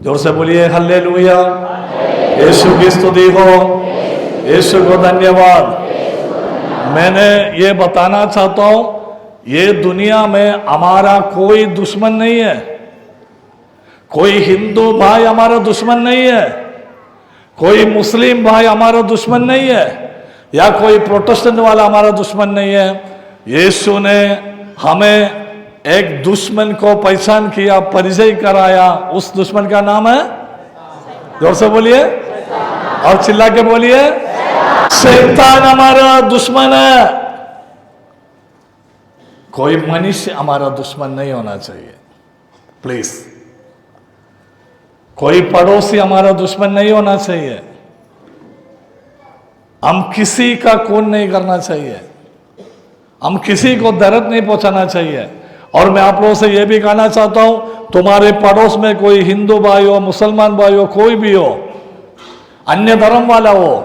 जोर से बोलिए हालेलुया। यीशु की स्तुति हो, यीशु को धन्यवाद। मैंने ये बताना चाहता हूं, ये दुनिया में हमारा कोई दुश्मन नहीं है। कोई हिंदू भाई हमारा दुश्मन नहीं है, कोई मुस्लिम भाई हमारा दुश्मन नहीं है, या कोई प्रोटेस्टेंट वाला हमारा दुश्मन नहीं है। यीशु ने हमें एक दुश्मन को पहचान किया, परिचय कराया। उस दुश्मन का नाम है, जोर से बोलिए और चिल्ला के बोलिए, शैतान हमारा दुश्मन है। कोई मनुष्य हमारा दुश्मन नहीं होना चाहिए, प्लीज। कोई पड़ोसी हमारा दुश्मन नहीं होना चाहिए। हम किसी का खून नहीं करना चाहिए, हम किसी को दर्द नहीं पहुंचाना चाहिए। और मैं आप लोगों से यह भी कहना चाहता हूं, तुम्हारे पड़ोस में कोई हिंदू भाई हो, मुसलमान भाई हो, कोई भी हो, अन्य धर्म वाला हो,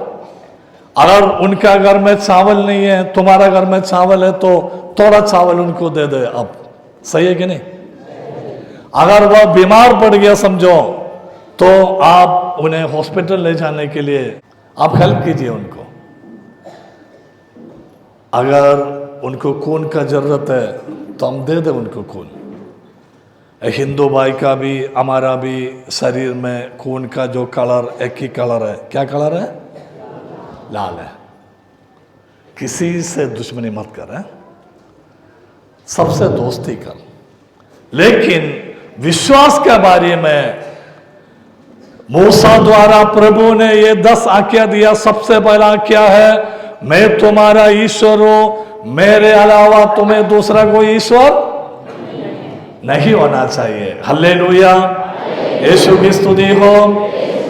अगर उनका घर में चावल नहीं है, तुम्हारा घर में चावल है, तो थोड़ा चावल उनको दे दे। अब सही है कि नहीं? अगर वह बीमार पड़ गया समझो, तो आप उन्हें हॉस्पिटल ले जाने के लिए आप हेल्प कीजिए उनको। अगर उनको खून का जरूरत है तो हम दे दे उनको खून। हिंदू भाई का भी, हमारा भी शरीर में खून का जो कलर एक ही कलर है। क्या कलर है? लाल है। किसी से दुश्मनी मत कर, है? सबसे दोस्ती कर। लेकिन विश्वास के बारे में मूसा द्वारा प्रभु ने ये 10 आज्ञा दिया। सबसे पहला क्या है? मैं तुम्हारा ईश्वर हूं, मेरे अलावा तुम्हें दूसरा कोई ईश्वर नहीं होना चाहिए। हालेलुया। यीशु की स्तुति हो,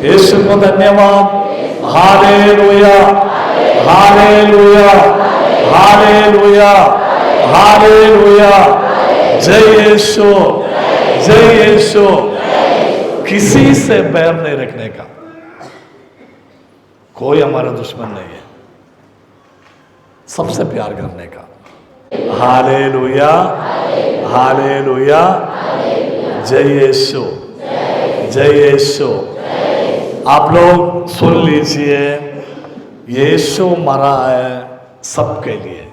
यीशु को धन्यवाद। Hallelujah, hallelujah, hallelujah, hallelujah. जय यीशु, जय यीशु। किसी से बैर नहीं रखने का, कोई हमारा दुश्मन नहीं है, सबसे प्यार करने का। Hallelujah, hallelujah. जय यीशु, जय यीशु। आप लोग सुन लीजिए, यीशु मरा है सबके लिए।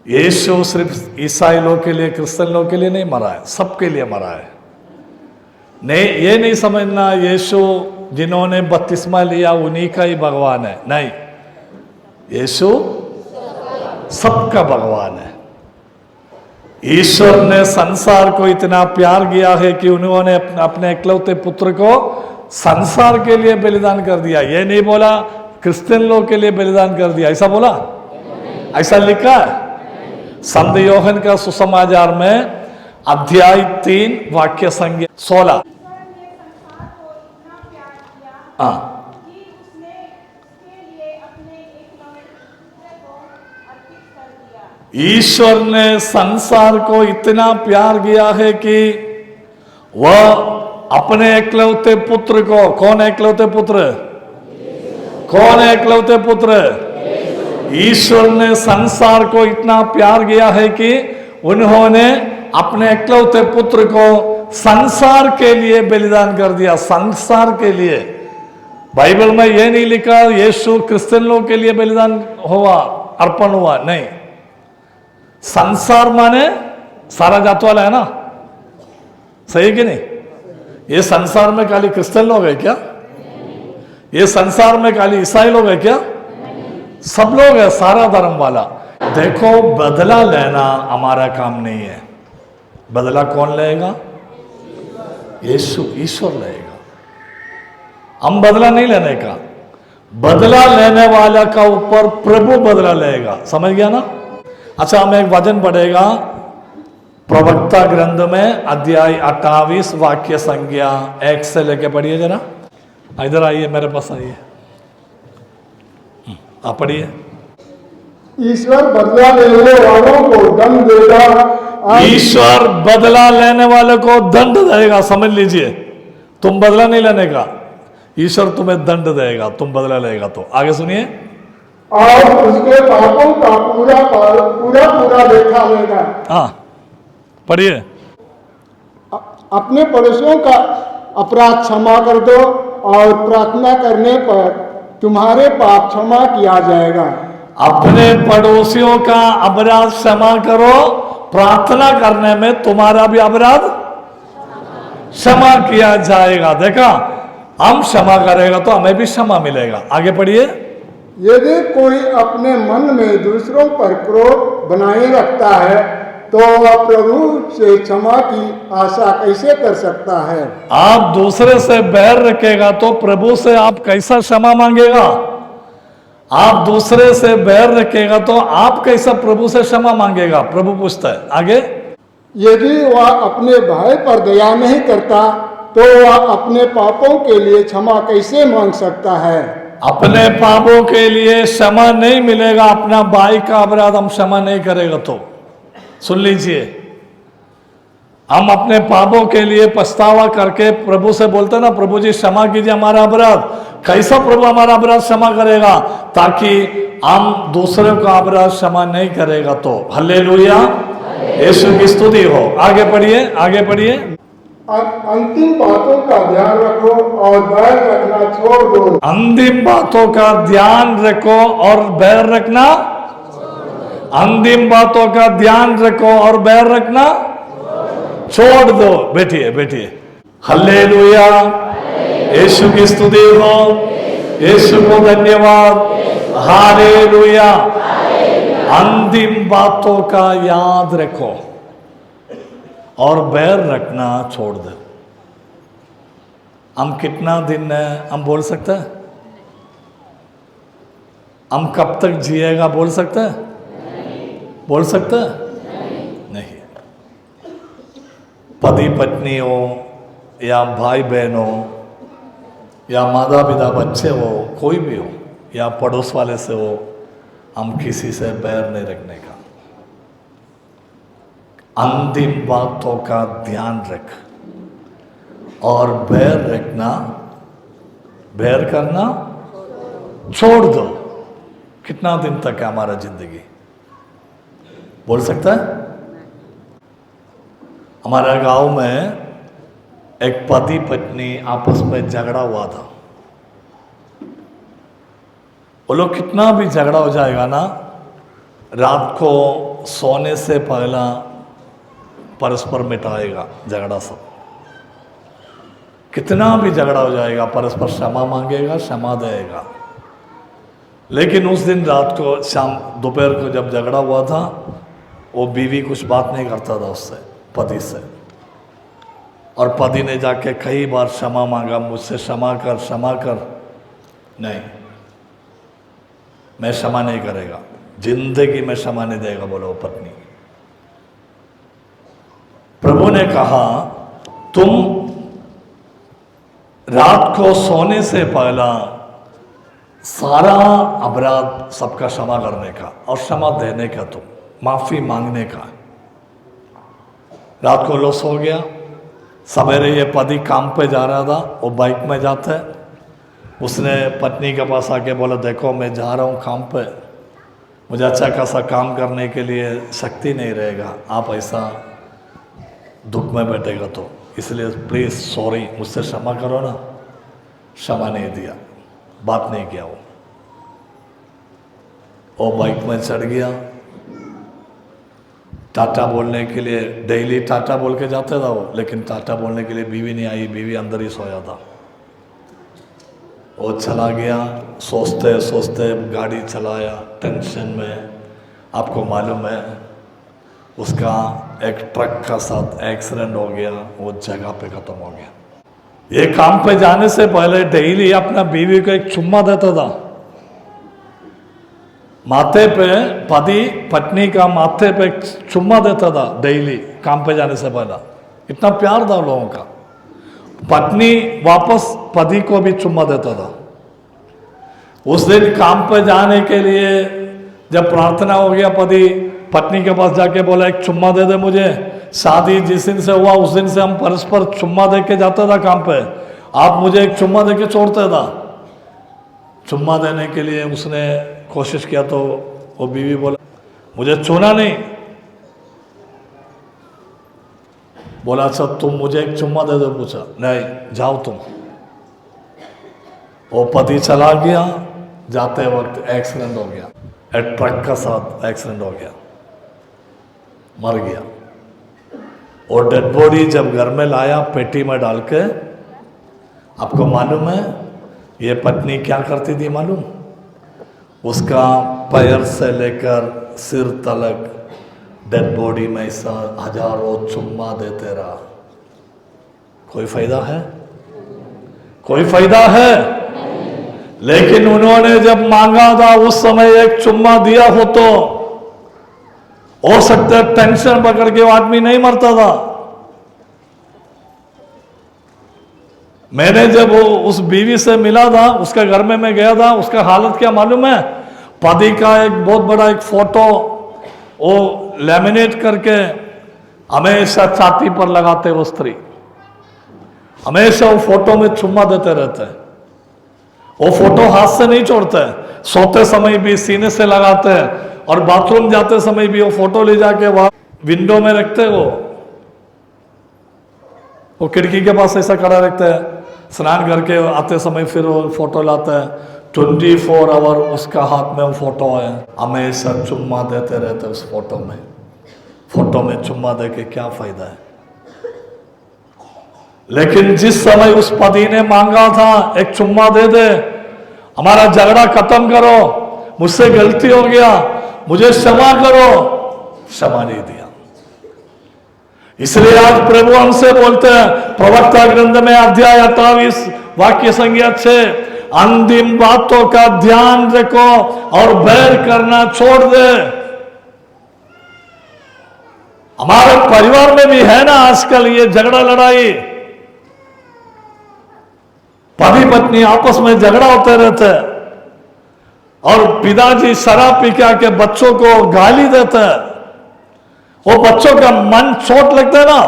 यीशु सिर्फ ईसाई लोग के लिए, क्रिश्चियन लोग के लिए नहीं मरा है, सबके लिए मरा है। नहीं, ये नहीं समझना यीशु जिन्होंने बपतिस्मा लिया उन्हीं का ही भगवान है। नहीं, यीशु सबका भगवान है। ईश्वर ने संसार को इतना प्यार किया है कि उन्होंने अपने इकलौते पुत्र को संसार के लिए बलिदान कर दिया। ये नहीं बोला क्रिश्चियन लोग के लिए बलिदान कर दिया, ऐसा बोला? ऐसा लिखा है संत योहन का सुसमाचार में अध्याय 3 वाक्य संख्या 16। हाँ, ईश्वर ने संसार को इतना प्यार किया है कि वह अपने एकलौते पुत्र को, कौन है एकलौते पुत्र? कौन है एकलौते पुत्र? ईश्वर ने संसार को इतना प्यार किया है कि उन्होंने अपने एकलौते पुत्र को संसार के लिए बलिदान कर दिया। संसार के लिए। बाइबल में यह नहीं लिखा यीशु क्रिश्चियन लोग के लिए बलिदान हुआ, अर्पण हुआ, नहीं। संसार माने सारा जात वाला है ना, सही कि नहीं? ये संसार में खाली क्रिश्चियन लोग है क्या? ये संसार में खाली ईसाई लोग है क्या? सब लोग है, सारा धर्म वाला। देखो, बदला लेना हमारा काम नहीं है। बदला कौन लेगा? यीशु, ईश्वर लेगा। हम बदला नहीं लेने का, बदला लेने वाला का ऊपर प्रभु बदला लेगा। समझ गया ना? अच्छा, हमें एक वचन पढ़ेगा प्रवक्ता ग्रंथ में अध्याय 28 वाक्य संख्या 1 से लेके पढ़िए जरा। इधर आइए, मेरे पास आइए, आप पढ़िए। ईश्वर बदला लेने वालों को दंड देगा। ईश्वर बदला लेने वालों को दंड देगा। समझ लीजिए, तुम बदला नहीं लेने का, ईश्वर तुम्हें दंड देगा, तुम बदला लेगा। तो आगे सुनिए। और उसके पापों का पूरा लेखा लेगा। हाँ, पढ़िए। अपने पड़ोसियों का अपराध क्षमा कर दो और प्रार्थना करने पर तुम्हारे पाप क्षमा किया जाएगा। अपने पड़ोसियों का अपराध क्षमा करो, प्रार्थना करने में तुम्हारा भी अपराध क्षमा किया जाएगा। देखा, हम क्षमा करेगा तो हमें भी क्षमा मिलेगा। आगे पढ़िए। यदि कोई अपने मन में दूसरों पर क्रोध बनाए रखता है तो वह प्रभु से क्षमा की आशा कैसे कर सकता है? आप दूसरे से बैर रखेगा तो प्रभु से आप कैसा क्षमा मांगेगा? आप दूसरे से बैर रखेगा तो आप कैसा प्रभु से क्षमा मांगेगा? प्रभु पूछता है। आगे, यदि वह अपने भाई पर दया नहीं करता तो वह अपने पापों के लिए क्षमा कैसे मांग सकता है? अपने पापों के लिए क्षमा नहीं मिलेगा, अपना भाई का अपराध हम क्षमा नहीं करेगा तो। सुन लीजिए, हम अपने पापों के लिए पछतावा करके प्रभु से बोलते हैं ना, प्रभु जी क्षमा कीजिए हमारा अपराध। कैसा प्रभु हमारा अपराध क्षमा करेगा? ताकि हम दूसरों का अपराध क्षमा नहीं करेगा तो। हल्लेलुया, यीशु की स्तुति हो। आगे पढ़िए, आगे पढ़िए। अंतिम बातों का ध्यान रखो और बैर रखना छोड़ दो। अंतिम बातों का ध्यान रखो और बैर रखना। अंतिम बातों का ध्यान रखो और बैर रखना छोड़ दो। बैठिए, बैठिए। हल्लेलुया, यीशु की स्तुति हो, यीशु को धन्यवाद। हालेलुया। अंतिम बातों का याद रखो और बैर रखना छोड़ दो। हम कितना दिन हम बोल सकते हैं? हम कब तक जिएगा बोल सकते हैं? बोल सकते हैं? नहीं। पति पत्नी हो या भाई बहन हो या माता पिता बच्चे हो, कोई भी हो, या पड़ोस वाले से हो, हम किसी से बैर नहीं रखने का। अंतिम बातों का ध्यान रख और बैर रखना, बैर करना छोड़ दो। कितना दिन तक है हमारा जिंदगी? बोल सकता है? हमारे गांव में एक पति पत्नी आपस में झगड़ा हुआ था। वो लोग कितना भी झगड़ा हो जाएगा ना, रात को सोने से पहला परस्पर मिटाएगा झगड़ा सब। कितना भी झगड़ा हो जाएगा, परस्पर क्षमा मांगेगा, क्षमा देगा। लेकिन उस दिन रात को, शाम दोपहर को जब झगड़ा हुआ था, वो बीवी कुछ बात नहीं करता था उससे, पति से। और पति ने जाके कई बार क्षमा मांगा, मुझसे क्षमा कर, क्षमा कर। नहीं, मैं क्षमा नहीं करेगा, जिंदगी में क्षमा नहीं देगा, बोलो पत्नी। प्रभु ने कहा, तुम रात को सोने से पहला सारा अपराध सबका क्षमा करने का और क्षमा देने का, तुम माफी मांगने का। रात को लो सो गया, सवेरे ये पति काम पे जा रहा था, वो बाइक में जाता है। उसने पत्नी के पास आके बोला, देखो मैं जा रहा हूँ काम पे, मुझे अच्छा खासा काम करने के लिए शक्ति नहीं रहेगा, आप ऐसा दुख में बैठेगा तो, इसलिए प्लीज़ सॉरी, मुझसे क्षमा करो ना। क्षमा नहीं दिया, बात नहीं किया। वो बाइक में चढ़ गया, टाटा बोलने के लिए, डेली टाटा बोल के जाते था वो, लेकिन टाटा बोलने के लिए बीवी नहीं आई, बीवी अंदर ही सोया था। वो चला गया, सोचते सोचते गाड़ी चलाया, टेंशन में। आपको मालूम है, उसका एक ट्रक का साथ एक्सीडेंट हो गया, वो जगह पे ख़त्म हो गया। ये काम पे जाने से पहले डेली अपना बीवी को एक चुम्मा देता था, माथे पे, पति पत्नी का माथे पे चुम्मा देता था डेली काम पे जाने से पहले। इतना प्यार था लोगों का। पत्नी वापस पति को भी चुम्मा देता था। उस दिन काम पे जाने के लिए जब प्रार्थना हो गया, पति पत्नी के पास जाके बोला, एक चुम्मा दे दे मुझे। शादी जिस दिन से हुआ उस दिन से हम परस्पर चुम्मा दे के जाता था काम पे, आप मुझे एक चुम्मा दे के छोड़ता था। चुम्मा देने के लिए उसने कोशिश किया तो वो बीवी बोला, मुझे छूना नहीं। बोला अच्छा तुम मुझे एक चुम्मा दे दो, पूछा नहीं जाओ तुम। वो पति चला गया, जाते वक्त एक्सीडेंट हो गया, एक ट्रक का साथ एक्सीडेंट हो गया, मर गया। और डेड बॉडी जब घर में लाया पेटी में डाल के, आपको मालूम है ये पत्नी क्या करती थी मालूम? उसका पैर से लेकर सिर तलक डेड बॉडी में ऐसा हजारों चुम्मा देते रहा। कोई फायदा है? कोई फायदा है? लेकिन उन्होंने जब मांगा था उस समय एक चुम्मा दिया हो सकता है टेंशन पकड़ के वो आदमी नहीं मरता था। मैंने जब वो उस बीवी से मिला था, उसके घर में मैं गया था, उसका हालत क्या मालूम है? पति का एक बहुत बड़ा एक फोटो वो लैमिनेट करके हमेशा छाती पर लगाते वो स्त्री, हमेशा वो फोटो में चुम्मा देते रहते हैं। वो फोटो हाथ से नहीं छोड़ते, सोते समय भी सीने से लगाते हैं और बाथरूम जाते समय भी वो फोटो ले जाके वहां विंडो में रखते। वो खिड़की के पास ऐसा खड़ा रखते हैं, स्नान करके आते समय फिर वो फोटो लाते हैं। 24 आवर उसका हाथ में वो फोटो है, हमेशा चुम्मा देते रहते उस फोटो में। फोटो में चुम्मा दे के क्या फायदा है? लेकिन जिस समय उस पति ने मांगा था एक चुम्मा दे दे, हमारा झगड़ा खत्म करो, मुझसे गलती हो गया, मुझे क्षमा करो, क्षमा नहीं दिया। इसलिए आज प्रभु हमसे बोलते हैं प्रवक्ता ग्रंथ में अध्याय 28 वाक्य संख्या 6, अंतिम बातों का ध्यान रखो और बैर करना छोड़ दे। हमारे परिवार में भी है ना आजकल ये झगड़ा लड़ाई, पति पत्नी आपस में झगड़ा होते रहते हैं और पिताजी शराब पी के आके बच्चों को गाली देते हैं। वो बच्चों का मन चोट लगता है ना,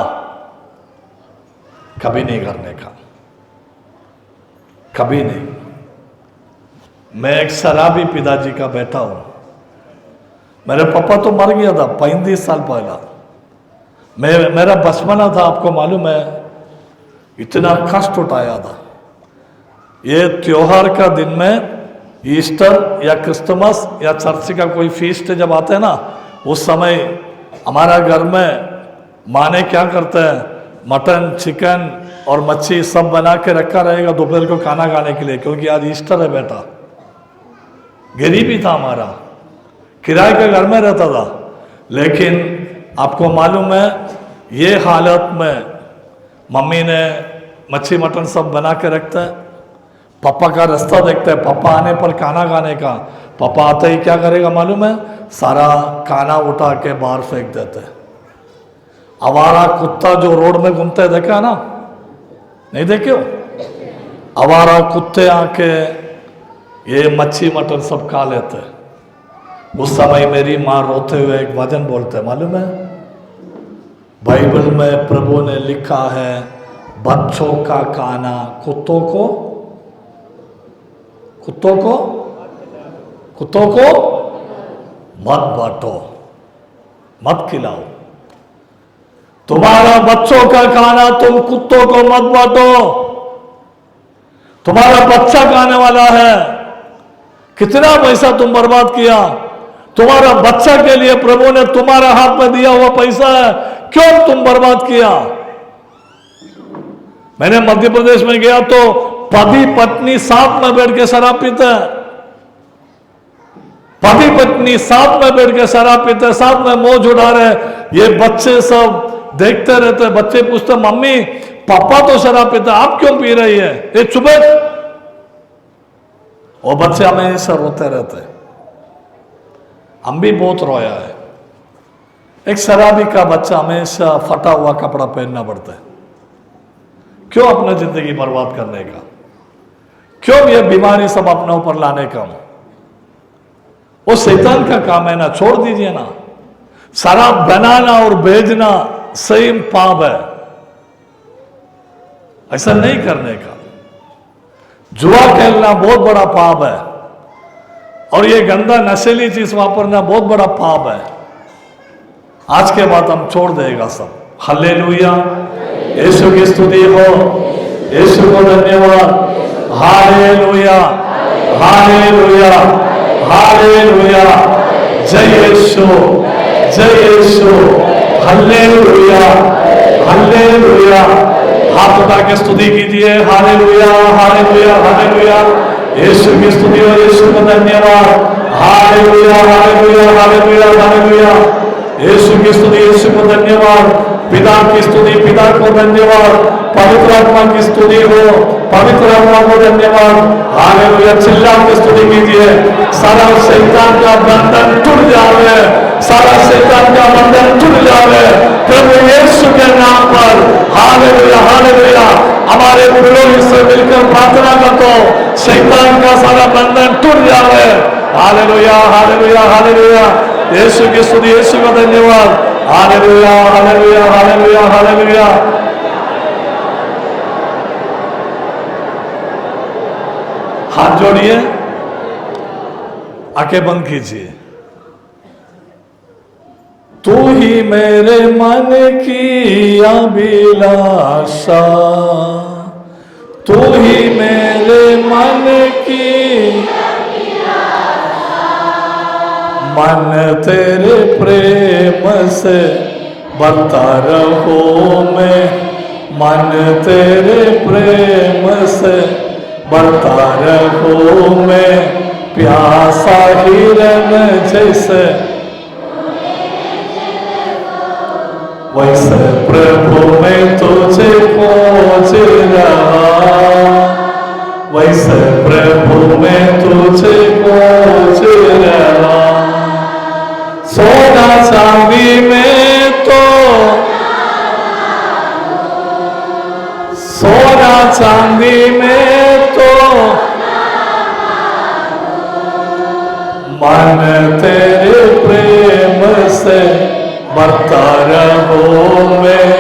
कभी नहीं करने का, कभी नहीं। मैं एक शराबी पिताजी का बेटा हूं। मेरे पापा तो मर गया था 35 साल पहला। मेरा बचपना था, आपको मालूम है, इतना कष्ट उठाया था। ये त्योहार का दिन में ईस्टर या क्रिसमस या चर्च का कोई फीस्ट जब आते हैं ना, उस समय हमारा घर में माँ ने क्या करते हैं, मटन चिकन और मच्छी सब बना के रखा रहेगा दोपहर को खाना खाने के लिए, क्योंकि आज ईस्टर है बेटा। गरीबी था हमारा, किराए के घर में रहता था। लेकिन आपको मालूम है ये हालत में मम्मी ने मच्छी मटन सब बना के रखते हैं। पापा का रास्ता देखते हैं, पापा आने पर खाना खाने का। पापा आते ही क्या करेगा मालूम है? सारा खाना उठा के बाहर फेंक देते हैं। आवारा कुत्ता जो रोड में घूमते है, देखा ना? नहीं देखे हो? आवारा कुत्ते आके ये मच्छी मटन सब खा लेते हैं। उस समय मेरी माँ रोते हुए एक वचन बोलते हैं, मालूम है? बाइबल में प्रभु ने लिखा है बच्चों का खाना कुत्तों को मत बांटो, मत खिलाओ। तुम्हारा बच्चों का खाना तुम कुत्तों को मत बांटो। तुम्हारा बच्चा खाने वाला है, कितना पैसा तुम बर्बाद किया। तुम्हारा बच्चा के लिए प्रभु ने तुम्हारा हाथ में दिया हुआ पैसा है, क्यों तुम बर्बाद किया? मैंने मध्य प्रदेश में गया तो पति पत्नी साथ में बैठ के शराब पीते हैं। पति पत्नी साथ में बैठ के शराब पीते हैं, साथ में मौज उड़ा रहे। ये बच्चे सब देखते रहते हैं। बच्चे पूछते मम्मी पापा तो शराब पीते, आप क्यों पी रही है? ये चुप है। वो बच्चे हमेशा रोते रहते हैं। हम भी बहुत रोया है। एक शराबी का बच्चा हमेशा फटा हुआ कपड़ा पहनना पड़ता है। क्यों अपना जिंदगी बर्बाद करने का? क्यों ये बीमारी सब अपने ऊपर लाने का? वो शैतान का काम है ना, छोड़ दीजिए ना। शराब बनाना और भेजना सेम पाप है, ऐसा नहीं करने का। जुआ खेलना बहुत बड़ा पाप है और ये गंदा नशीली चीज वापरना बहुत बड़ा पाप है। आज के बाद हम छोड़ देगा सब। हालेलुया। यीशु की स्तुति हो, यीशु को धन्यवाद। Hallelujah, hallelujah, hallelujah. जय यीशु, जय यीशु। Hallelujah, hallelujah. हाथ उठा के स्तुति कीजिए। Hallelujah, hallelujah, hallelujah. यीशु की स्तुति हो, यीशु को धन्यवाद। Hallelujah, hallelujah, hallelujah, hallelujah. Yeshu की स्तुति, यीशु को धन्यवाद। पिता की स्तुति, पिता को धन्यवाद। पवित्र आत्मा की स्तुति हो, पवित्र आत्मा को धन्यवाद। हालेलुया। चिल्ला के स्तुति कीजिए। सारा शैतान का बंधन टूट जावे, सारा शैतान का बंधन टूट जावे प्रभु यीशु के नाम पर। Hallelujah, hallelujah. हमारे पुरोहित से मिलकर प्रार्थना कर दो, शैतान का सारा बंधन टूट जावे। Hallelujah, hallelujah, hallelujah. यीशु की स्तुति, यीशु का धन्यवाद। Hallelujah, hallelujah, hallelujah, hallelujah. हाथ जोड़िए, आंखें बंद कीजिए। तू ही मेरे मन की अभिलाषा, तू ही मेरे मन की मन तेरे प्रेम से बढ़ता रहो मैं, मन तेरे प्रेम से बढ़ता रहो मैं। प्यासा हिरन जैसे वैसे प्रभु मैं तुझे खोज रहा, वैसे प्रभु मैं तुझे खोज रहा। सोना चांदी में तो, सोना चांदी में तो मन तेरे प्रेम से बढ़ता रहो मैं,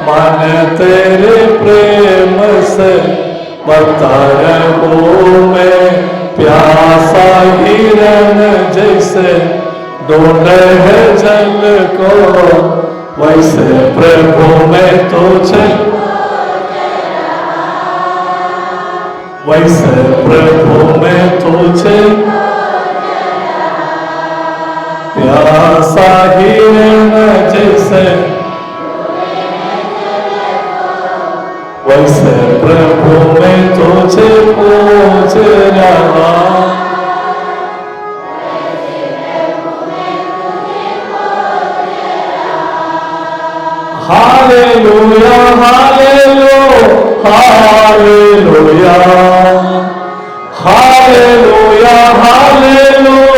मन तेरे प्रेम से बढ़ता रहो मैं। प्यासा हिरन जैसे ढूंढे है जल को, वैसे प्रभु मैं तुझे, वैसे प्रभु मैं तुझे प्यासा हिरन जैसे, वैसे प्रभु मैं तुझे खोज रहा। Hallelujah, hallelujah, hallelujah, hallelujah, hallelujah.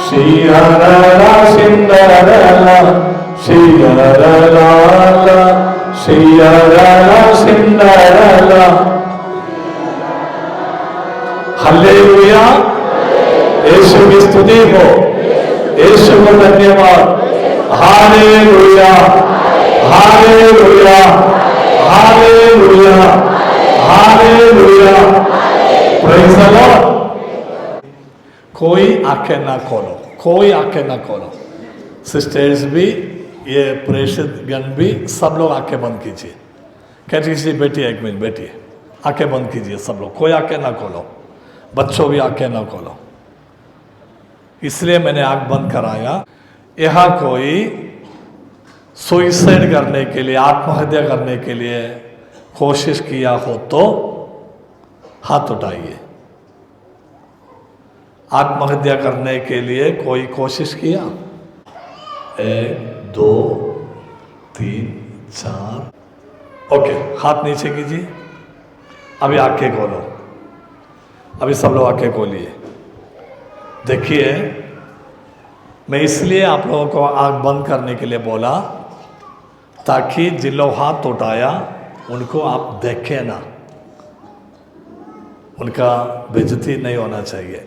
शियरला सिंदरला, शियरला, शियरला सिंदरला। हालेलुया। यीशु की स्तुति हो, यीशु को धन्यवाद। Hallelujah, hallelujah, hallelujah, hallelujah. Praise the Lord. कोई आंखें ना खोलो, कोई आंखें ना खोलो। सिस्टर्स भी, ये प्रेषित गण भी, सब लोग आंखें बंद कीजिए। कैटेकिस्ट बैठिए, एक मिनट बैठिए, आंखें बंद कीजिए सब लोग, कोई आंखें ना खोलो। बच्चों भी आंखें ना खोलो, इसलिए मैंने आंख बंद कराया। यहाँ कोई सुइसाइड करने के लिए, आत्महत्या करने के लिए कोशिश किया हो तो हाथ उठाइए। आत्महत्या करने के लिए कोई कोशिश किया? 1 2 3 4। ओके, हाथ नीचे कीजिए। अभी आंखें खोलो, अभी सब लोग आंखें खोलिए। देखिए, मैं इसलिए आप लोगों को आंख बंद करने के लिए बोला ताकि जिन लोग हाथ उठाया उनको आप देखें ना, उनका बेइज्जती नहीं होना चाहिए।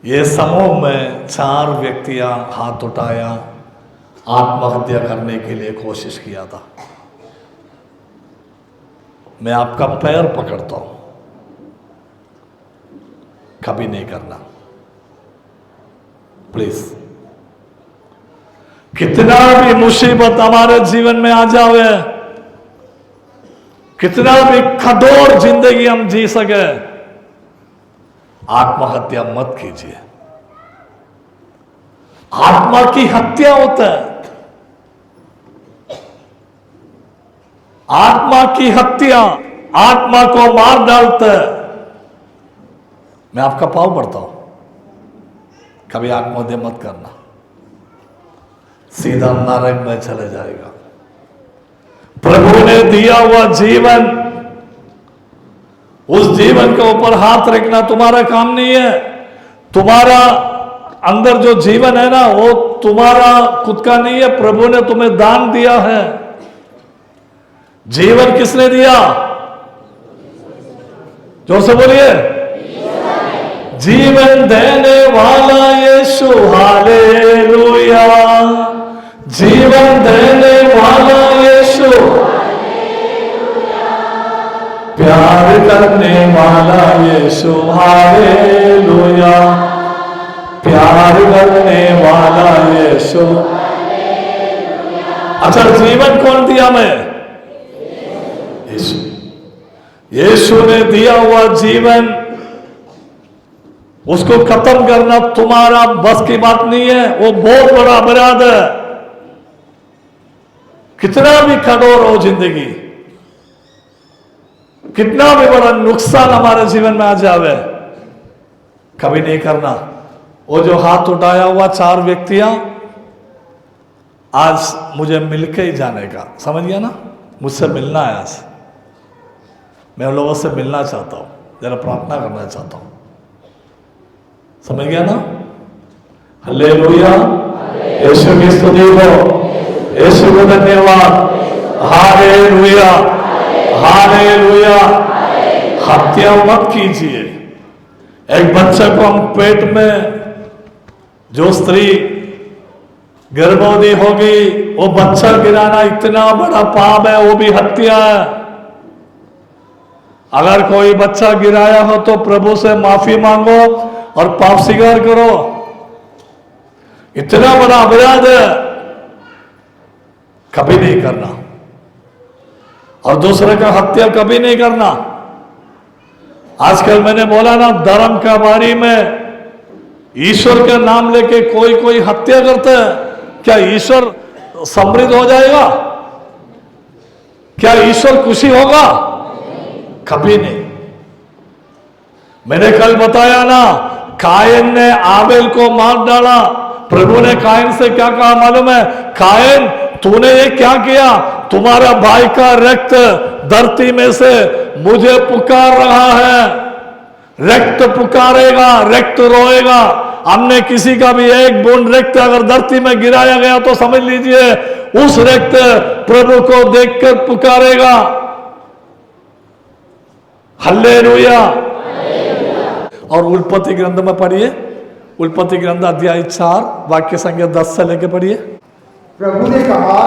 ये समूह में 4 व्यक्तियां हाथ उठाया, आत्महत्या करने के लिए कोशिश किया था। मैं आपका पैर पकड़ता हूं, कभी नहीं करना प्लीज। कितना भी मुसीबत हमारे जीवन में आ जावे, कितना भी कठोर जिंदगी हम जी सके, आत्महत्या मत कीजिए। आत्मा की हत्या होता है, आत्मा की हत्या आत्मा को मार डालता है। मैं आपका पाव पढ़ता हूं, कभी आत्महत्या मत करना, सीधा नरक में चले जाएगा। प्रभु ने दिया हुआ जीवन, उस जीवन के ऊपर हाथ रखना तुम्हारा काम नहीं है। तुम्हारा अंदर जो जीवन है ना, वो तुम्हारा खुद का नहीं है, प्रभु ने तुम्हें दान दिया है। जीवन किसने दिया? जोर से बोलिए, जीवन देने वाला यीशु, हालेलुया। जीवन देने वाला यीशु, प्यार करने वाला यीशु, हालेलुया। प्यार करने वाला यीशु। अच्छा, जीवन कौन दिया? मैं, यीशु। यीशु ने दिया हुआ जीवन, उसको खत्म करना तुम्हारा बस की बात नहीं है। वो बहुत बड़ा अपराध है। कितना भी कठोर हो जिंदगी, कितना भी बड़ा नुकसान हमारे जीवन में आ जावे, कभी नहीं करना। वो जो हाथ उठाया हुआ 4 व्यक्तियां, आज मुझे मिलके ही जाने का, समझ गया ना? मुझसे मिलना है आज, मैं उन लोगों से मिलना चाहता हूं, जरा प्रार्थना करना चाहता हूं, समझ गया ना? हालेलुया। यीशु की स्तुति हो, यीशु को धन्यवाद। Hallelujah, hallelujah. हत्या मत कीजिए। एक बच्चे को हम पेट में, जो स्त्री गर्भवती होगी, वो बच्चा गिराना इतना बड़ा पाप है, वो भी हत्या है। अगर कोई बच्चा गिराया हो तो प्रभु से माफी मांगो और पाप स्वीकार करो। इतना बड़ा अपराध है, कभी नहीं करना। और दूसरे का हत्या कभी नहीं करना। आजकल मैंने बोला ना, धर्म का बारी में ईश्वर का नाम लेके कोई हत्या करता है। क्या ईश्वर समृद्ध हो जाएगा? क्या ईश्वर खुशी होगा? कभी नहीं। मैंने कल बताया ना, कायन ने आबेल को मार डाला। प्रभु ने कायन से क्या कहा मालूम है? कायन, तूने ये क्या किया? तुम्हारा भाई का रक्त धरती में से मुझे पुकार रहा है। रक्त पुकारेगा, रक्त रोएगा। हमने किसी का भी एक बूंद रक्त अगर धरती में गिराया गया तो समझ लीजिए उस रक्त प्रभु को देखकर पुकारेगा। हालेलुया। और उल्पत्ति ग्रंथ में पढ़िए, उल्पत्ति ग्रंथ अध्याय 4 वाक्य संख्या 10 से लेके पढ़िए। प्रभु ने कहा,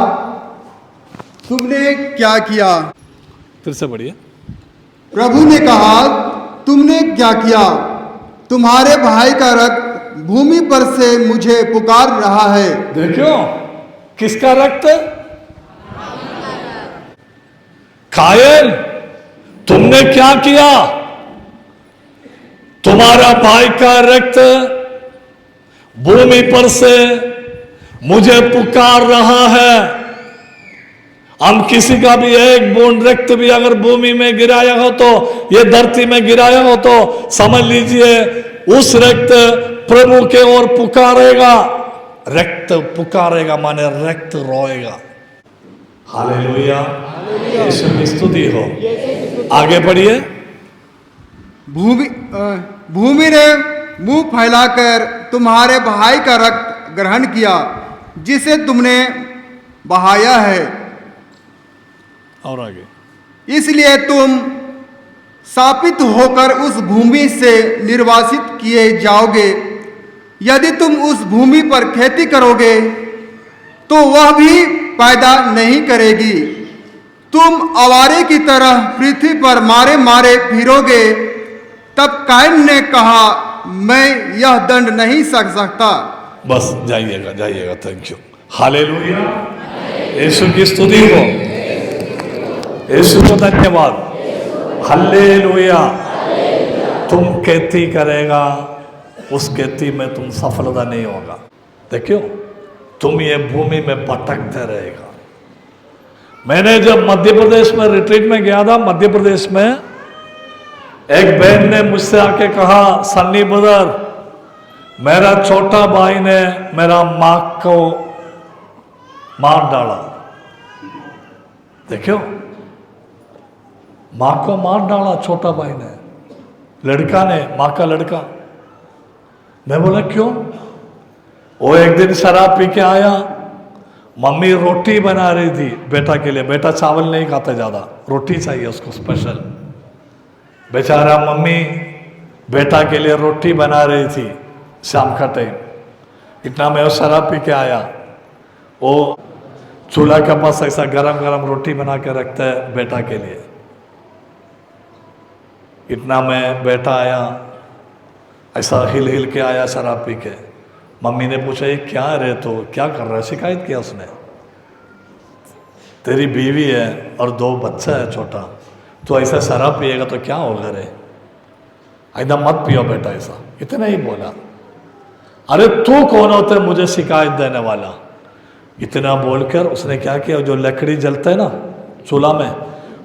तुमने क्या किया? फिर से पढ़िए। प्रभु ने कहा, तुमने क्या किया? तुम्हारे भाई का रक्त भूमि पर से मुझे पुकार रहा है। देखो, किसका रक्त? कायन, तुमने क्या किया? तुम्हारा भाई का रक्त भूमि पर से मुझे पुकार रहा है। हम किसी का भी एक बूंद रक्त भी अगर भूमि में गिराया हो तो, ये धरती में गिराया हो तो समझ लीजिए उस रक्त प्रभु के ओर पुकारेगा। रक्त पुकारेगा माने रक्त रोएगा। हालेलुया, यीशु की स्तुति हो। आगे बढ़िए। भूमि ने मुंह फैलाकर तुम्हारे भाई का रक्त ग्रहण किया, जिसे तुमने बहाया है। और आगे, इसलिए तुम शापित होकर उस भूमि से निर्वासित किए जाओगे। यदि तुम उस भूमि पर खेती करोगे तो वह भी पैदा नहीं करेगी। तुम आवारे की तरह पृथ्वी पर मारे मारे फिरोगे। तब कायन ने कहा, मैं यह दंड नहीं सह सकता। बस जाइएगा, जाइएगा। Thank you. हालेलुया, यीशु की स्तुति हो, यीशु को धन्यवाद। हालेलुया। तुम खेती करेगा, उस खेती में तुम सफलता नहीं होगा। देखियो, तुम ये भूमि में भटकते रहेगा। मैंने जब मध्य प्रदेश में रिट्रीट में गया था, मध्य प्रदेश में एक बहन ने मुझसे आके कहा, सन्नी ब्रदर, मेरा छोटा भाई ने मेरा मां को मार डाला। देखियो, मां को मार डाला छोटा भाई ने, लड़का ने, मां का लड़का। मैं बोला क्यों? वो एक दिन शराब पी के आया, मम्मी रोटी बना रही थी बेटा के लिए। बेटा चावल नहीं खाता ज्यादा, रोटी चाहिए उसको स्पेशल। बेचारा मम्मी बेटा के लिए रोटी बना रही थी शाम का टाइम। इतना में वो शराब पी के आया। वो चूल्हा के पास ऐसा गरम गरम रोटी बना के रखता है बेटा के लिए। इतना में बेटा आया, ऐसा हिल हिल के आया शराब पी के। मम्मी ने पूछा, ये क्या रे, तो क्या कर रहा है? शिकायत किया उसने, तेरी बीवी है और 2 बच्चा है छोटा, तो ऐसा शराब पिएगा तो क्या होगा रे? एकदम मत पियो बेटा, ऐसा। इतना ही बोला। अरे तू कौन होता है मुझे शिकायत देने वाला? इतना बोलकर उसने क्या किया, जो लकड़ी जलता है ना चूल्हा में,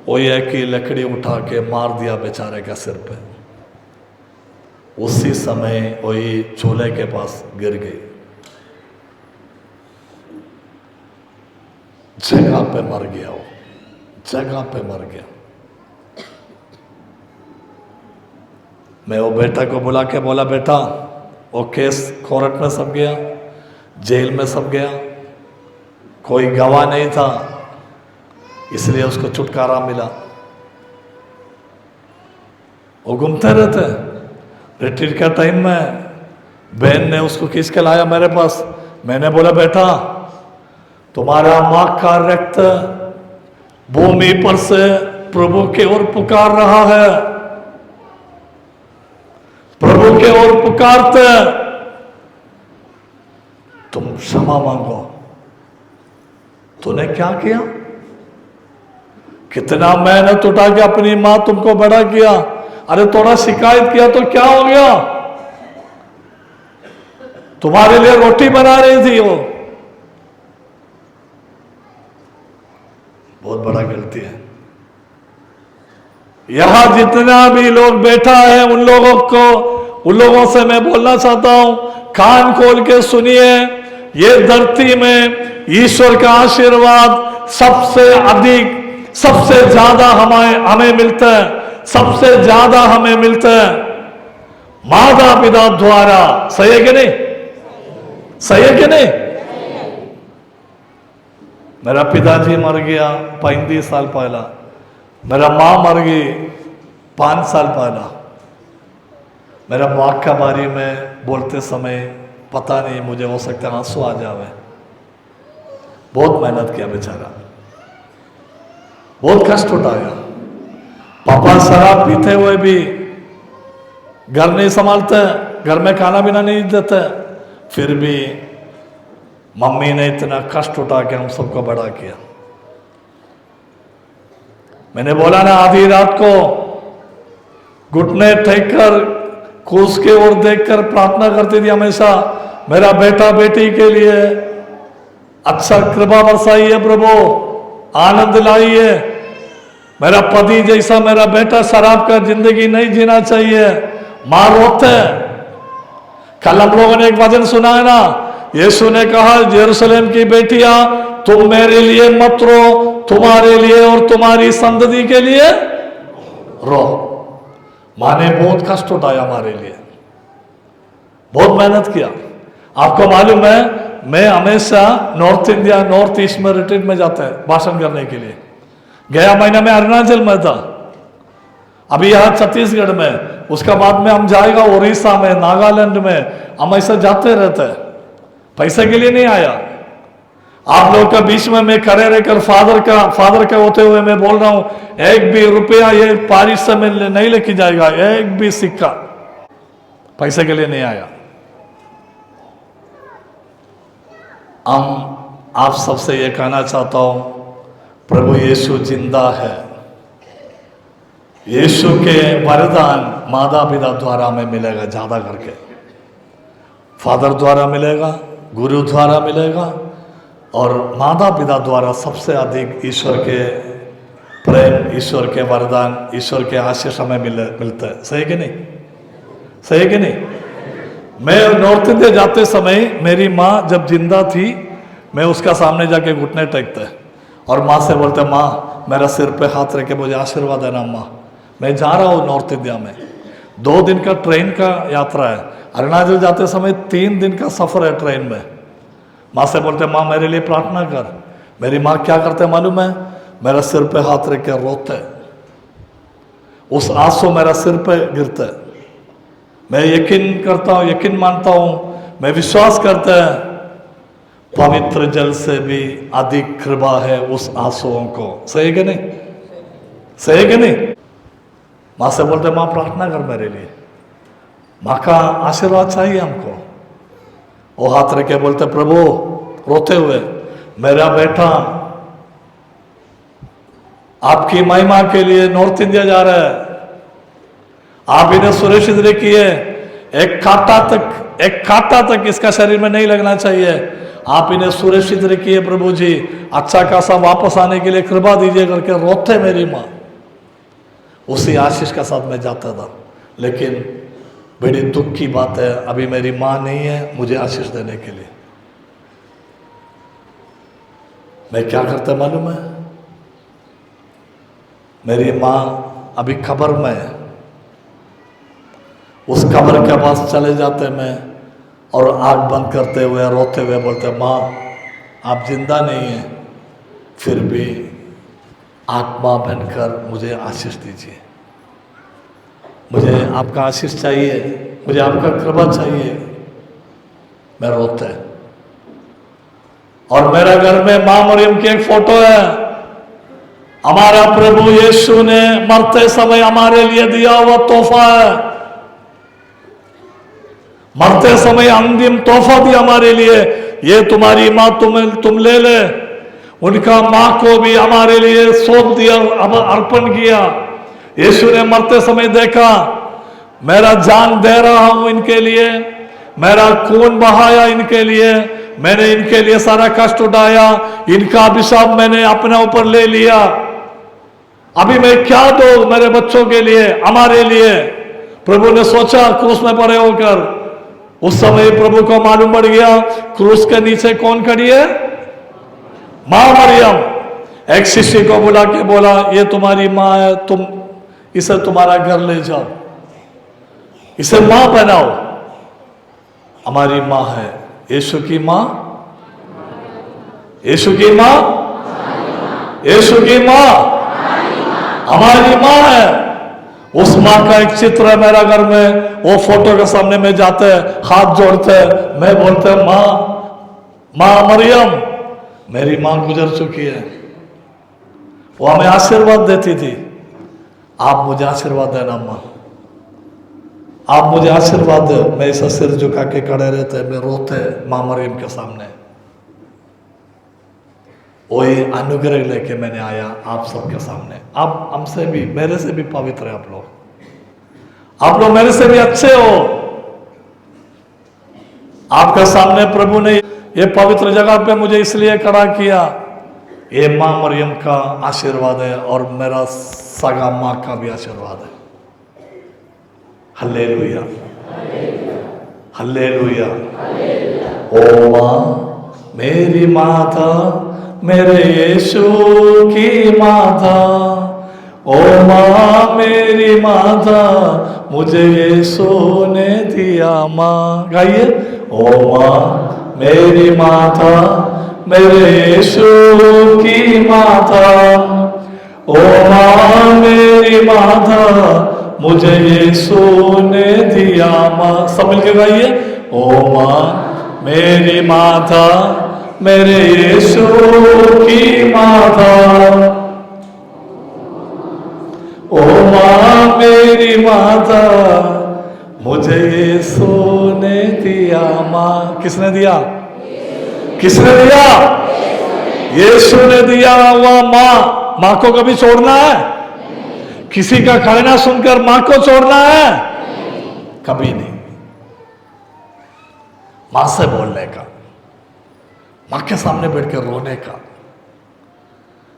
वो ये कि लकड़ी उठा के मार दिया बेचारे का सिर पे। उसी समय वही चूल्हे के पास गिर गई, जगह पे मर गया। वो जगह पे मर गया। मैं वो बेटा को बुला के बोला, बेटा वो केस कोर्ट में सब गया, जेल में सब गया, कोई गवाह नहीं था, इसलिए उसको छुटकारा मिला। वो घूमते रहते। रिट्रीट का टाइम में बहन ने उसको खींच के लाया मेरे पास। मैंने बोला, बेटा तुम्हारा मां का रक्त भूमि पर से प्रभु के ओर पुकार रहा है, प्रभु के ओर पुकारते, तुम क्षमा मांगो। तूने क्या किया? कितना मेहनत उठा के अपनी मां तुमको बड़ा किया। अरे थोड़ा शिकायत किया तो क्या हो गया? तुम्हारे लिए रोटी बना रही थी वो। बहुत बड़ा गलती है। यहां जितना भी लोग बैठा है, उन लोगों से मैं बोलना चाहता हूं, कान खोल के सुनिए। ये धरती में ईश्वर का आशीर्वाद सबसे अधिक, सबसे ज्यादा हमें मिलता है, सबसे ज्यादा हमें मिलता है माता पिता द्वारा। सही है कि नहीं? सही है कि नहीं? मेरा पिताजी मर गया 35 साल पहला, मेरा मां मर गई 5 साल पहला। मेरा मां के बारे में बोलते समय पता नहीं, मुझे हो सकता है आंसू आ जावे। बहुत मेहनत किया बेचारा, बहुत कष्ट उठाया। पापा शराब पीते हुए भी घर नहीं संभालते, घर में खाना पीना नहीं देते, फिर भी मम्मी ने इतना कष्ट उठा के हम सबको बड़ा किया। मैंने बोला ना, आधी रात को घुटने टेक कर, क्रूस के ओर देखकर प्रार्थना करती थी हमेशा, मेरा बेटा बेटी के लिए अच्छा कृपा बरसाइए प्रभु, आनंद लाइए। मेरा पति जैसा मेरा बेटा शराब का जिंदगी नहीं जीना चाहिए। मां रोते। कल हम लोगों ने एक वचन सुना है ना, यीशु ने कहा, यरूशलेम की बेटियां तुम मेरे लिए मत रो, तुम्हारे लिए और तुम्हारी संतति के लिए रो। मां ने बहुत कष्ट उठाया हमारे लिए, बहुत मेहनत किया। आपको मालूम है, मैं हमेशा नॉर्थ इंडिया, नॉर्थ ईस्ट में रिट्रीट में जाता है भाषण करने के लिए। गया महीना में अरुणाचल में था, अभी यहाँ छत्तीसगढ़ में, उसका बाद में हम जाएगा उड़ीसा में, नागालैंड में। हम ऐसे जाते रहते हैं, पैसे के लिए नहीं आया। आप लोग के बीच में मैं खड़े रहकर फादर का होते हुए मैं बोल रहा हूं, एक भी रुपया ये पारिश से में नहीं लेके जाएगा, एक भी सिक्का, पैसे के लिए नहीं आया। हम आप सबसे ये कहना चाहता हूं, प्रभु यीशु जिंदा है। यीशु के वरदान माता पिता द्वारा हमें मिलेगा, ज़्यादा करके फादर द्वारा मिलेगा, गुरु द्वारा मिलेगा, और माता पिता द्वारा सबसे अधिक ईश्वर के प्रेम, ईश्वर के वरदान, ईश्वर के आशीष हमें मिलते हैं। सही कि नहीं? सही कि नहीं? मैं नॉर्थ इंडिया जाते समय मेरी माँ जब जिंदा थी, मैं उसका सामने जाके घुटने टेकते और माँ से बोलते, माँ मेरा सिर पे हाथ रख के मुझे आशीर्वाद देना माँ, मैं जा रहा हूँ नॉर्थ इंडिया में। 2 दिन का ट्रेन का यात्रा है, अरुणाचल जाते समय 3 दिन का सफ़र है ट्रेन में। माँ से बोलते, माँ मेरे लिए प्रार्थना कर। मेरी माँ क्या करते मालूम है? मेरा सिर पे हाथ रख के रोते, उस आंसू मेरा सिर पे गिरते। मैं यकीन करता हूँ, यकीन मानता हूँ, मैं विश्वास करता है पवित्र जल से भी अधिक कृपा है उस आंसुओं को। सही कि नहीं? सही कि नहीं? माँ से बोलते, माँ प्रार्थना कर मेरे लिए, माँ का आशीर्वाद चाहिए हमको। वो हाथ रख के बोलते, प्रभु रोते हुए, मेरा बेटा आपकी महिमा के लिए नॉर्थ इंडिया जा रहा है, आप इन्हें सुरक्षित रखिए, एक कांटा तक इसका शरीर में नहीं लगना चाहिए, आप इन्हें सुरक्षित रखिए प्रभु जी, अच्छा खासा वापस आने के लिए कृपा दीजिए करके रोते मेरी माँ। उसी आशीष के साथ मैं जाता था, लेकिन बड़ी दुख की बात है अभी मेरी माँ नहीं है मुझे आशीष देने के लिए। मैं क्या करता मालूम है? मेरी माँ अभी कब्र में है, उस कब्र के पास चले जाते मैं और आँख बंद करते हुए रोते हुए बोलते, माँ आप जिंदा नहीं हैं, फिर भी आत्मा बनकर मुझे आशीष दीजिए, मुझे आपका आशीष चाहिए, मुझे आपका कृपा चाहिए। मैं रोते, और मेरे घर में माँ मरियम की एक फोटो है। हमारा प्रभु यीशु ने मरते समय हमारे लिए दिया हुआ तोहफा है, मरते समय अंतिम तोहफा दिया हमारे लिए, ये तुम्हारी माँ तुम ले ले। उनका माँ को भी हमारे लिए सौंप दिया, अर्पण किया। यीशु ने मरते समय देखा, मेरा जान दे रहा हूं इनके लिए, मेरा खून बहाया इनके लिए, मैंने इनके लिए सारा कष्ट उठाया, इनका अभिशाप मैंने अपने ऊपर ले लिया, अभी मैं क्या दूं मेरे बच्चों के लिए, हमारे लिए। प्रभु ने सोचा क्रूस में पड़े होकर, उस समय प्रभु को मालूम पड़ गया क्रूस के नीचे कौन खड़ी है? माँ मरियम। एक शिष्य को बुला के बोला, ये तुम्हारी माँ है, तुम इसे तुम्हारा घर ले जाओ, इसे माँ बनाओ। हमारी माँ है यीशु की माँ, यीशु की माँ, यीशु की माँ हमारी माँ है। उस माँ का एक चित्र है मेरा घर में, वो फोटो के सामने में जाते हैं, हाथ जोड़ते हैं, मैं बोलते हैं माँ, माँ मरियम। मेरी माँ गुजर चुकी है, वो हमें आशीर्वाद देती थी, आप मुझे आशीर्वाद देना माँ, आप मुझे आशीर्वाद दो। मैं ऐसा सिर झुका के खड़े रहते, मैं रोते माँ मरियम के सामने। वही अनुग्रह लेके मैंने आया आप सबके सामने। आप हमसे भी, मेरे से भी पवित्र है आप लोग मेरे से भी अच्छे हो। आपके सामने प्रभु ने ये पवित्र जगह पे मुझे इसलिए खड़ा किया, ये माँ मरियम का आशीर्वाद है और मेरा सगा माँ का भी आशीर्वाद है। Hallelujah, hallelujah. ओ माँ मेरी माता, मेरे यीशु की माता, ओ माँ मेरी माता, मुझे यीशु ने दिया माँ। गाइए, ओ माँ मेरी माता, मेरे यीशु की माता, ओ माँ मेरी माता, मुझे यीशु ने दिया माँ। सब मिलके गाइए, ओ माँ मेरी माता, मेरे यीशु की माता, ओ माँ मेरी माता, मुझे यीशु ने दिया माँ। किसने दिया? किसने दिया? यीशु ने दिया हुआ मां को कभी छोड़ना है? किसी का कहना सुनकर मां को छोड़ना है? कभी नहीं। मां से बोलने का, मां के सामने बैठ कर रोने का।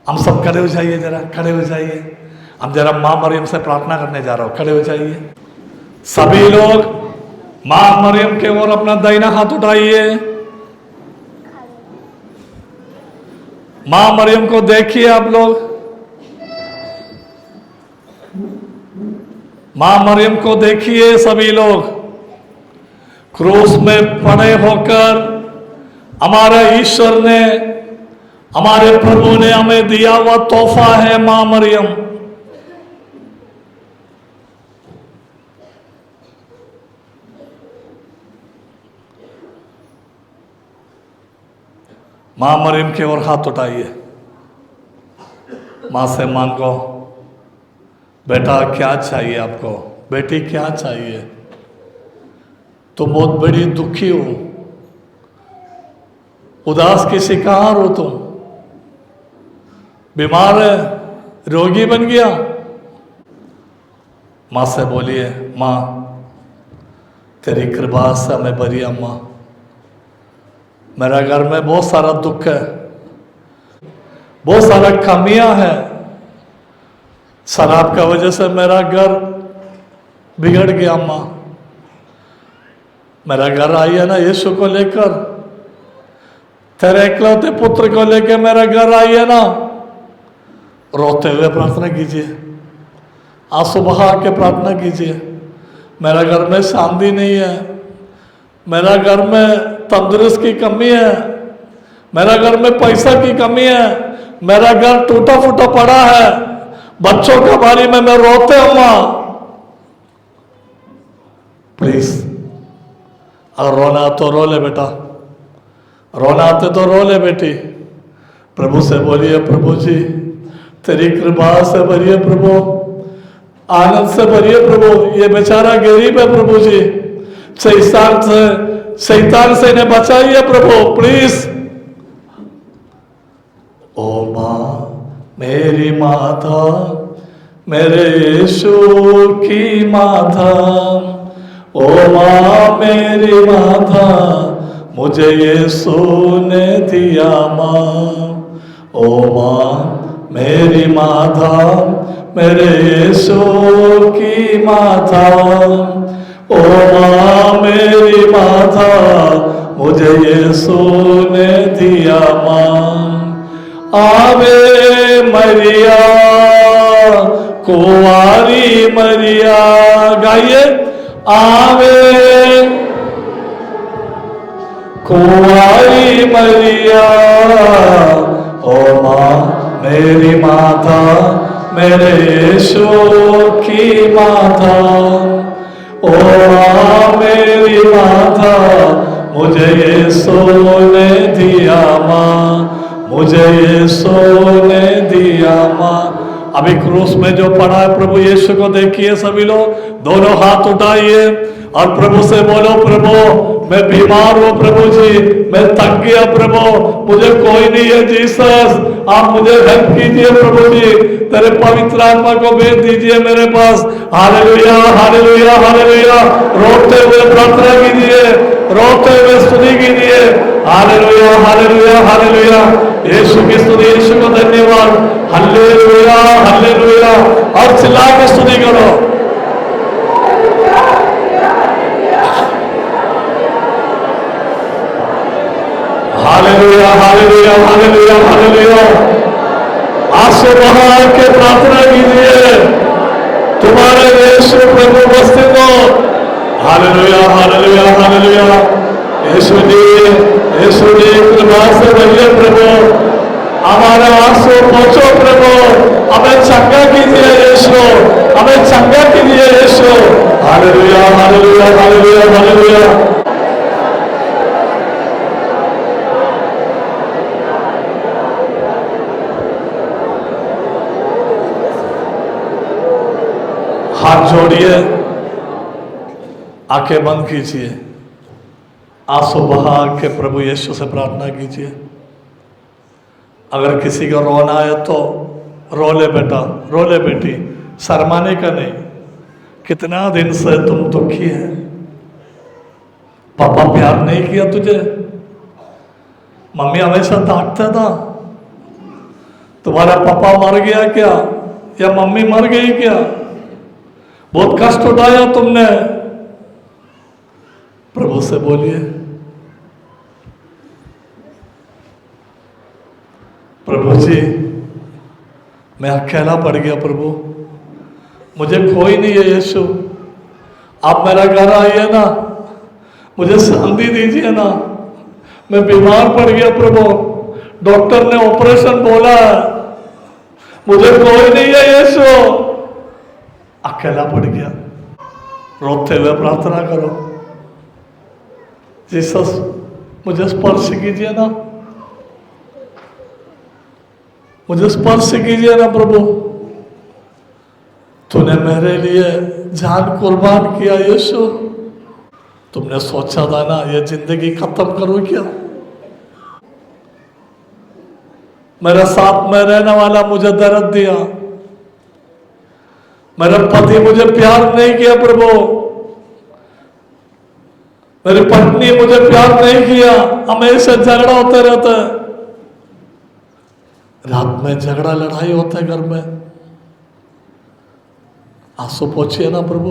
हम सब खड़े हो जाइए, जरा खड़े हो जाइए। हम जरा मां मरियम से प्रार्थना करने जा रहा हूं, खड़े हो जाइए सभी लोग। मां मरियम के ओर अपना दाहिना हाथ उठाइए। मां मरियम को देखिए आप लोग। मां मरियम को देखिए सभी लोग। क्रूस में पड़े होकर हमारे ईश्वर ने, हमारे प्रभु ने हमें दिया हुआ तोहफा है मां मरियम। मां मरियम की ओर हाथ उठाइए। मां से मांगो, बेटा क्या चाहिए आपको? बेटी क्या चाहिए? तुम बहुत बड़ी दुखी हो, उदास की शिकार हो, तुम बीमार है, रोगी बन गया। मां से बोलिए, मां तेरी कृपा से हमें भरी अम्मा। मेरा घर में बहुत सारा दुख है, बहुत सारा कमियां हैं। शराब का वजह से मेरा घर बिगड़ गया अम्मा। मेरा घर आई है ना यीशु को लेकर, तेरे इकलौते पुत्र को लेकर मेरा घर आई है ना। रोते हुए प्रार्थना कीजिए, आंसू बहा के प्रार्थना कीजिए। मेरा घर में शांति नहीं है, मेरा घर में तंदुरुस्त की कमी है, मेरा घर में पैसा की कमी है, मेरा घर टूटा फूटा पड़ा है, बच्चों के बारे में मैं रोते हूं मां। प्लीज, अगर रोना तो रो ले बेटा, रोना आते तो रो ले बेटी। प्रभु से बोलिए, प्रभु जी तेरी कृपा से भरिए प्रभु, आनंद से भरिए प्रभु। ये बेचारा गरीब है प्रभु जी, शैतान से इन्हें बचाइए प्रभु प्लीज। ओ मां मेरी माता, मेरे यीशु की माता। ओ मां मेरी माता, मुझे यीशु ने दिया मां। ओ मां मेरी माता, मेरे यीशु की माता। ओ मां मेरी माता, मुझे यीशु ने दिया मां। आवे मरिया कुंवारी मरिया, गाइए, आवे कुंवारी मरिया। ओ मां मेरी माता, मेरे यीशु की माता। ओ मां मेरी माता, मुझे यीशु ने दिया मां, मुझे यीशु ने दिया मां। अभी क्रूस में जो पड़ा है प्रभु यीशु को देखिए सभी लोग, दोनों हाथ उठाइए और प्रभु से बोलो, प्रभु मैं बीमार हूं प्रभु जी, मैं थक गया प्रभु, मुझे कोई नहीं है जीसस, आप मुझे हेल्प कीजिए प्रभु जी, तेरे पवित्र आत्मा को भेज दीजिए मेरे पास। Hallelujah hallelujah hallelujah. रोते हुए प्रार्थना कीजिए, रोते हुए स्तुति कीजिए। Hallelujah hallelujah hallelujah. यीशु की स्तुति, यीशु को धन्यवाद। Hallelujah hallelujah. और चिल्ला के स्तुति करो। Hallelujah hallelujah hallelujah hallelujah. आंसू बहा के प्रार्थना कीजिए, तुम्हारे यीशु प्रभु उपस्थित हो। Hallelujah hallelujah hallelujah. Yeshu ji कृपा से भरिए प्रभु, हमारे आंसू पहुंचो प्रभु, हमें चंगा कीजिए यीशु, हमें चंगा कीजिए Yeshu. Hallelujah hallelujah hallelujah hallelujah. हाथ जोड़िए, आंखें बंद कीजिए, आंसू बहा के प्रभु यीशु से प्रार्थना कीजिए। अगर किसी को रोना है तो रो ले बेटा, रो ले बेटी, शर्माने का नहीं। कितना दिन से तुम दुखी है, पापा प्यार नहीं किया तुझे, मम्मी हमेशा डांटता था, तुम्हारा पापा मर गया क्या या मम्मी मर गई क्या, बहुत कष्ट उठाया तुमने। प्रभु से बोलिए, प्रभु जी मैं अकेला पड़ गया, प्रभु मुझे कोई नहीं है यीशु, आप मेरा घर आइए ना, मुझे शांति दीजिए ना, मैं बीमार पड़ गया प्रभु, डॉक्टर ने ऑपरेशन बोला है, मुझे कोई नहीं है यीशु, अकेला पड़ गया। रोते हुए प्रार्थना करो, जीसस मुझे स्पर्श कीजिए ना, मुझे स्पर्श कीजिए ना प्रभु, तूने मेरे लिए जान कुर्बान किया यीशु, तुमने सोचा था ना ये जिंदगी खत्म करो क्या, मेरे साथ में रहने वाला मुझे दर्द दिया, मेरा पति मुझे प्यार नहीं किया प्रभु, मेरी पत्नी मुझे प्यार नहीं किया, हमेशा झगड़ा होते रहता है, रात में झगड़ा लड़ाई होता है घर में, आंसू पोंछिए ना प्रभु।